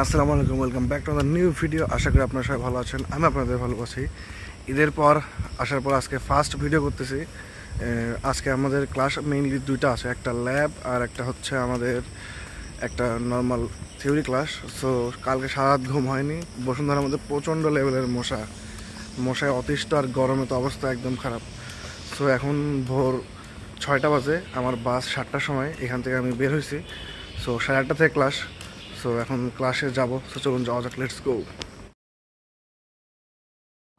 আসসালামু আলাইকুম, welcome back to the new video. আশা করি আপনারা সবাই ভালো আছেন। আমি আপনাদের ভালো আছি। ঈদের পর আসার পর আজকে ফার্স্ট ভিডিও করতেছি। আজকে আমাদের ক্লাস মেইনলি দুইটা আছে, একটা ল্যাব আর একটা হচ্ছে আমাদের একটা নর্মাল থিওরি ক্লাস। সো কালকে সারা রাত ঘুম হয়নি। বসুন্ধরার মধ্যে প্রচণ্ড লেভেলের মশায় অতিষ্ঠ, আর গরমে তো অবস্থা একদম খারাপ। সো এখন ভোর 6টা বাজে, আমার বাস 7টার সময় এখান থেকে আমি বের হয়েছি। সো 8:30 থেকে ক্লাস। সো এখন ক্লাসে যাব। সো চলুন যাওয়া যাক, লেটস গো।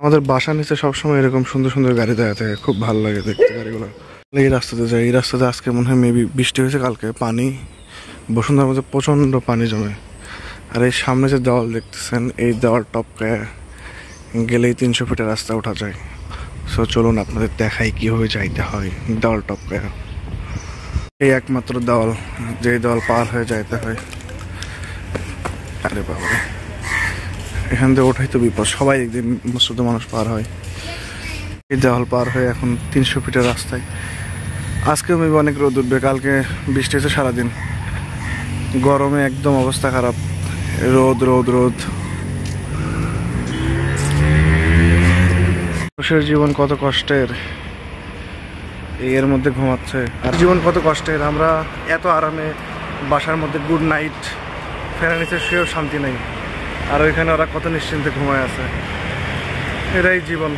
আমাদের বাসার নিচে সবসময় এরকম সুন্দর সুন্দর গাড়ি দেওয়া থাকে, খুব ভালো লাগে দেখতে গাড়িগুলো। এই রাস্তাতে যাই, এই রাস্তাতে আজকে মনে হয় মেবি বৃষ্টি হয়েছে, কালকে পানি বসুন্ধরার মধ্যে প্রচণ্ড পানি জমে। আর এই সামনে যে দেওয়াল দেখতেছেন, এই দেওয়াল টপকে গেলেই 300 ফিটের রাস্তা ওঠা যায়। সো চলুন আপনাদের দেখাই কীভাবে যাইতে হয় দেওয়াল টপকে। এই একমাত্র দেওয়াল, যে দেওয়াল পার হয়ে যাইতে হয়। আরে বাবা, এখান থেকে ওঠাই তো বিপদ, সবাই একদিন শুধু মানুষ পার হয়। এই দেওয়াল পার হয়ে এখন 300 ফিটের রাস্তায়। আজকেও মেবি অনেক রোদ উঠবে, কালকে বৃষ্টি হয়েছে সারাদিন, গরমে একদম অবস্থা খারাপ। রোদ রোদ রোদ। মানুষের জীবন কত কষ্টের, এর মধ্যে ঘুমাচ্ছে। আর জীবন কত কষ্টের, আমরা এত আরামে বাসার মধ্যে গুড নাইট ফ্যানের নিচে শুয়েও শান্তি নেই, আর ওইখানে ওরা কত নিশ্চিন্তে ঘুমায় আছে। এটাই জীবন।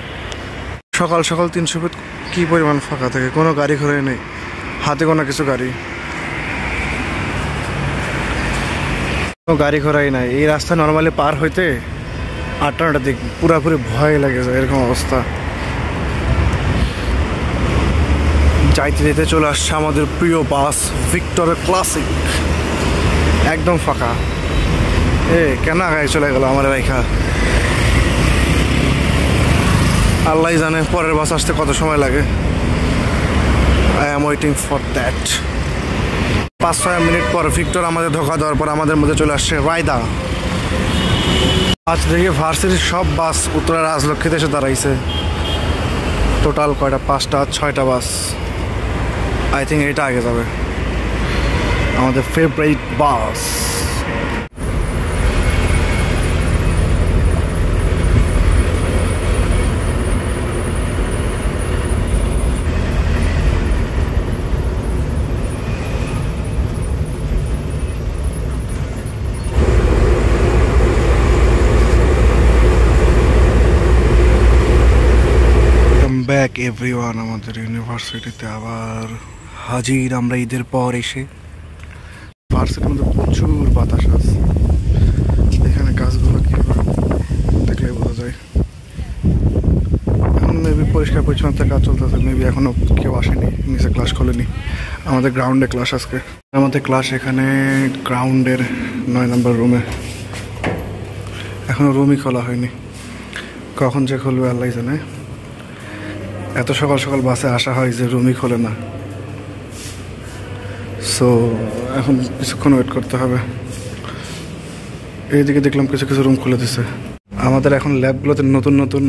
সকাল সকাল 300 ফিট কী পরিমাণ ফাঁকা থাকে, কোনো গাড়ি ঘোড়াই নেই, হাতে কোনো কিছু গাড়ি ঘোড়াই নাই। এই রাস্তা নর্মালি পার হইতে 8টার দিক পুরাপুরি ভয় লাগে যায়, এরকম অবস্থা। যাইতে যেতে চলে আসছে আমাদের প্রিয় বাস ভিক্টোরিয়া ক্লাসিক, একদম ফাঁকা। কেন আগায় চলে গেল আমার রাইখা, আল্লাহ জানে পরের বাস আসতে কত সময় লাগে। I am waiting for that. 5-6 minute পর ভিক্টর আমাদের ধোকা দেওয়ার পর আমাদের মধ্যে চলে আসছে রায়দা। আজ দেখি ভার্সিটির সব বাস উত্তরা রাজলক্ষ্মীতে এসে দাঁড়াইছে। টোটাল কয়টা, 5টা 6টা বাস। আই থিঙ্ক এইটা আগে যাবে, আমাদের ফেভারিট বাস। ব্যাক এভরিওয়ান, আমাদের ইউনিভার্সিটিতে আবার হাজির আমরা ঈদের পর এসে। ভার্সিটির মধ্যে প্রচুর বাতাস আছে, এখানে গাছগুলো কীভাবে দেখলে বোঝা যায়। এখন মেবি পরিষ্কার পরিচ্ছন্নতার কাজ চলতেছে, মেবি এখনও কেউ আসেনি, নিচে ক্লাস খোলেনি। আমাদের গ্রাউন্ডে ক্লাস আজকে, আমাদের ক্লাস এখানে গ্রাউন্ডের 9 নম্বর রুমে। এখনও রুমই খোলা হয়নি, কখন যে খুলবে আল্লাহ জানে। এত সকাল সকাল বাসে আসা হয় যে রুমই খোলে না। সো এখন কিছুক্ষণ ওয়েট করতে হবে। এইদিকে দেখলাম কিছু কিছু রুম খুলে দিছে। আমাদের এখন ল্যাবগুলোতে নতুন নতুন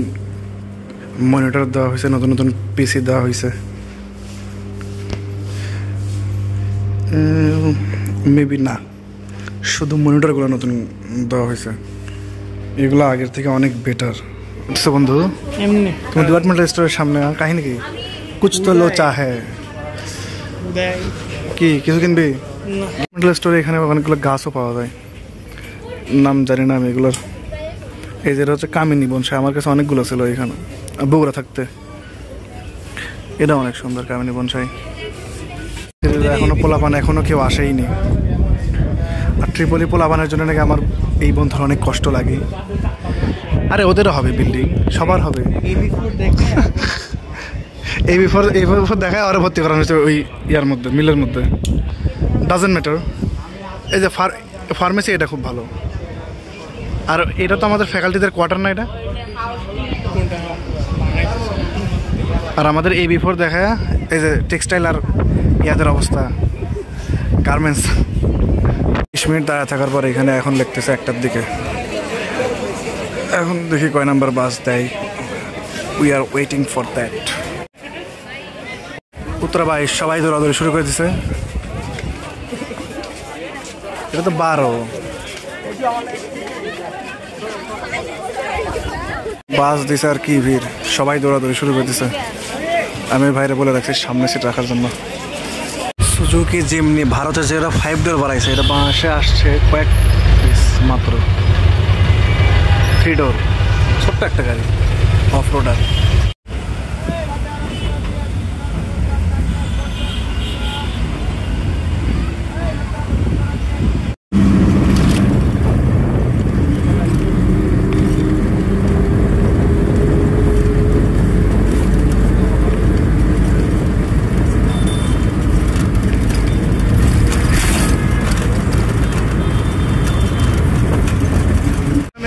মনিটর দেওয়া হয়েছে, নতুন নতুন পিসি দেওয়া হয়েছে। মেবি না, শুধু মনিটরগুলো নতুন দেওয়া হয়েছে, এগুলো আগের থেকে অনেক বেটার। বন্ধু, তুমি ডিপার্টমেন্টাল স্টোরের সামনে কাহিনী কি? কুছ তো লো চাহে কি, কিছু কিনবি? ডিপার্টমেন্টাল স্টোরে এখানে অনেকগুলো গাছও পাওয়া যায়, নাম জানি না আমি এগুলোর। এই যেটা হচ্ছে কামিনী বনসাই, আমার কাছে অনেকগুলো ছিল এখানে বগুড়া থাকতে। এটা অনেক সুন্দর কামিনী বনসাই। এখনো পোলাপান এখনো কেউ আসেইনি। আর ট্রিপলি পোলাপানের জন্য নাকি আমার এই বন্ধুর অনেক কষ্ট লাগে। আরে ওদেরও হবে বিল্ডিং, সবার হবে। এই বিফোর দেখায় আরও ভর্তি করানো হয়েছে ওই ইয়ার মধ্যে, মিলের মধ্যে। Doesn't matter. এই যে ফার্মেসি, এটা খুব ভালো। আর এটা তো আমাদের ফ্যাকাল্টিদের কোয়ার্টার না এটা। আর আমাদের এই বিফোর দেখায় এই যে টেক্সটাইল আর ইয়াদের অবস্থা, গার্মেন্টস। 20 মিনিট দাঁড়ায় থাকার পর এখানে এখন লিখতেছে 1টার দিকে। এখন দেখি কয় নাম্বার বাস দেয়। We are waiting for that. Uttara 22 সবাই দৌড়াদৌড়ি শুরু করে দিছে। এটা তো 12। বাস দিছে আর কি ভিড়, সবাই দৌড়াদৌড়ি শুরু করে দিছে। আমি ভাইরে বলে রাখছি সামনে সিট রাখার জন্য। সুজুকি জিমনি ভারতে যেটা 5 ডোর বাড়াইছে, এটা বাংলাদেশে আসছে কয়েক পিস মাত্র। 3 ডোর ছোট্ট একটা গাড়ি, অফ রোডার।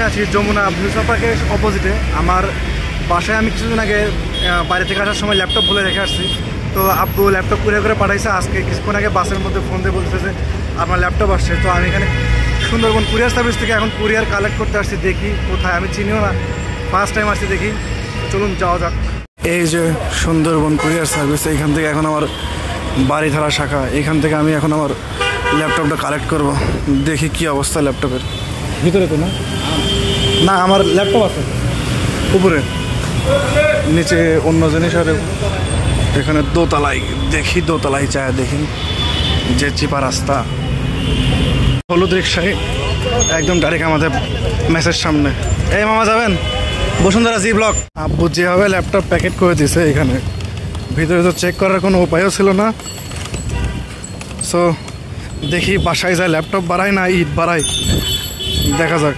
আছি যমুনা ব্লুসা পার্কের অপোজিটে। আমার বাসায় আমি কিছুদিন আগে বাইরে থেকে আসার সময় ল্যাপটপ ভুলে রেখে আসছি। তো আব্বু ল্যাপটপ কুরিয়ার করে পাঠাইছে। আজকে কিছুক্ষণ আগে বাসের মধ্যে ফোন দিয়ে বলতেছে যে আমার ল্যাপটপ আসছে। তো আমি এখানে সুন্দরবন কুরিয়ার সার্ভিস থেকে এখন কুরিয়ার কালেক্ট করতে আসছি। দেখি কোথায়, আমি চিনিও না, ফার্স্ট টাইম আসছি। দেখি, চলুন যাওয়া যাক। এই যে সুন্দরবন কুরিয়ার সার্ভিস, এইখান থেকে এখন আমার বাড়িধারা শাখা, এইখান থেকে আমি এখন আমার ল্যাপটপটা কালেক্ট করব। দেখি কি অবস্থা ল্যাপটপের ভিতরে। তো না, আমার ল্যাপটপ আছে উপরে, নিচে অন্য জিনিস। আর এখানে দোতলায়, দেখি দোতলায় চায় দেখি যে চিপা রাস্তা। হলুদ রিক্সায় একদম ডাইরেক্ট আমাদের মেসের সামনে। এই মামা যাবেন বসুন্ধরা জি ব্লক। আব্বু যেভাবে ল্যাপটপ প্যাকেট করে দিছে, এখানে ভিতরে তো চেক করার কোনো উপায়ও ছিল না। সো দেখি বাসায় যায় ল্যাপটপ বাড়াই না ইট বাড়াই, দেখা যাক।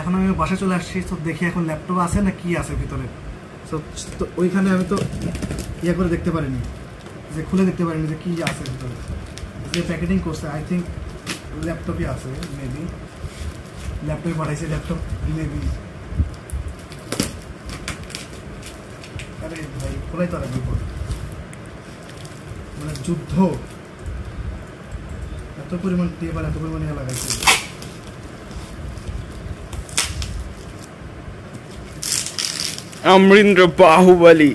এখন আমি বাসায় চলে আসছি। তো দেখি এখন ল্যাপটপ আছে না কি আছে ভিতরে। তো ওইখানে আমি তো ইয়ে করে দেখতে পারিনি, যে খুলে দেখতে পারিনি যে কি আছে ভিতরে। যে প্যাকেটিং করছে আই থিঙ্ক ল্যাপটপই আছে, মেবি ল্যাপটপে পাঠাইছে, ল্যাপটপ মেবি। আরে ভাই খোলাই তো বিপদ, মানে যুদ্ধ। এত পরিমাণ টেবিল, এত পরিমাণ লাগাইছে। अमरिंद्र बाहुबली।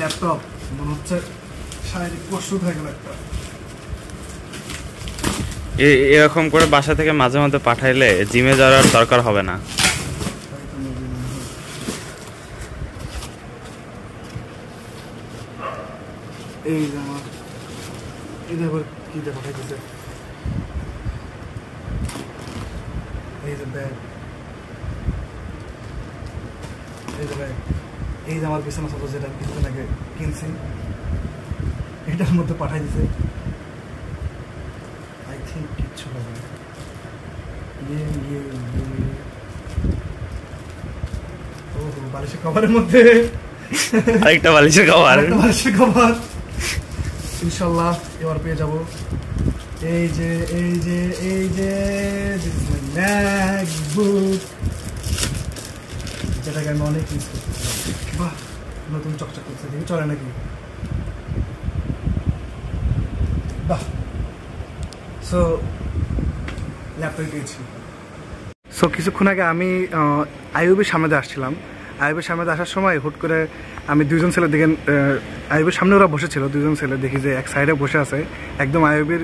ল্যাপটপ মনে হচ্ছে শারীরিক কষ্ট হয়ে গেল একটা। এরকম করে বাসা থেকে মাঝে মাঝে পাঠাইলে জিমে যাওয়ার দরকার হবে না। এই যে আমার এটা আবার কি দেখা পাইতেছে। এই যে ব্যাগ, এই যে ব্যাগ, এই যে আমার বিছানা চাদর যেটা আমি কিছুদিন আগে কিনছি, এটার মধ্যে পাঠাই দিছে। আই থিঙ্ক কিচ্ছু হবে না। ও বালিশের কভারের মধ্যে আরেকটা বালিশের কভার, ইনশাল্লাহ এবার পেয়ে যাব। এই যে এই যে এই যে ম্যাকবুক, যেটাকে আমি অনেক ইউজ করতেছি। বাহ, নতুন চকচক করছে, দেখি চলে নাকি। বাহ, সো ল্যাপটপ পেয়েছি। সো কিছুক্ষণ আগে আমি আইইউবির সামনে দিয়ে আসছিলাম। আইইউবির সামনে আসার সময় হুট করে আমি দুইজন ছেলে দেখেন, আইইউবির সামনে ওরা বসেছিল, দুজন ছেলে দেখি যে এক সাইডে বসে আছে, একদম আইইউবির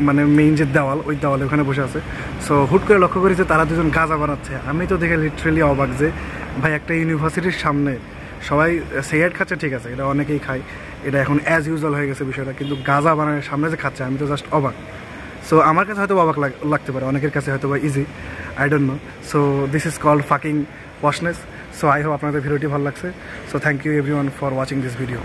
মানে মেইন যে দেওয়াল, ওই দেওয়ালে ওখানে বসে আছে। সো হুট করে লক্ষ্য করি যে তারা দুজন গাঁজা বানাচ্ছে। আমি তো দেখে লিটারেলি অবাক যে ভাই একটা ইউনিভার্সিটির সামনে সবাই সিগারেট খাচ্ছে, ঠিক আছে, এটা অনেকেই খায়, এটা এখন অ্যাজ ইউজুয়াল হয়ে গেছে বিষয়টা, কিন্তু গাঁজা বানানোর সামনে যে খাচ্ছে, আমি তো জাস্ট অবাক। সো আমার কাছে হয়তো অবাক লাগতে পারে, অনেকের কাছে হয়তো বা easy, I don't know. So this is called fucking poshness. So I hope আপনাদের ভিডিওটি ভালো লাগছে। So thank you everyone for watching this video.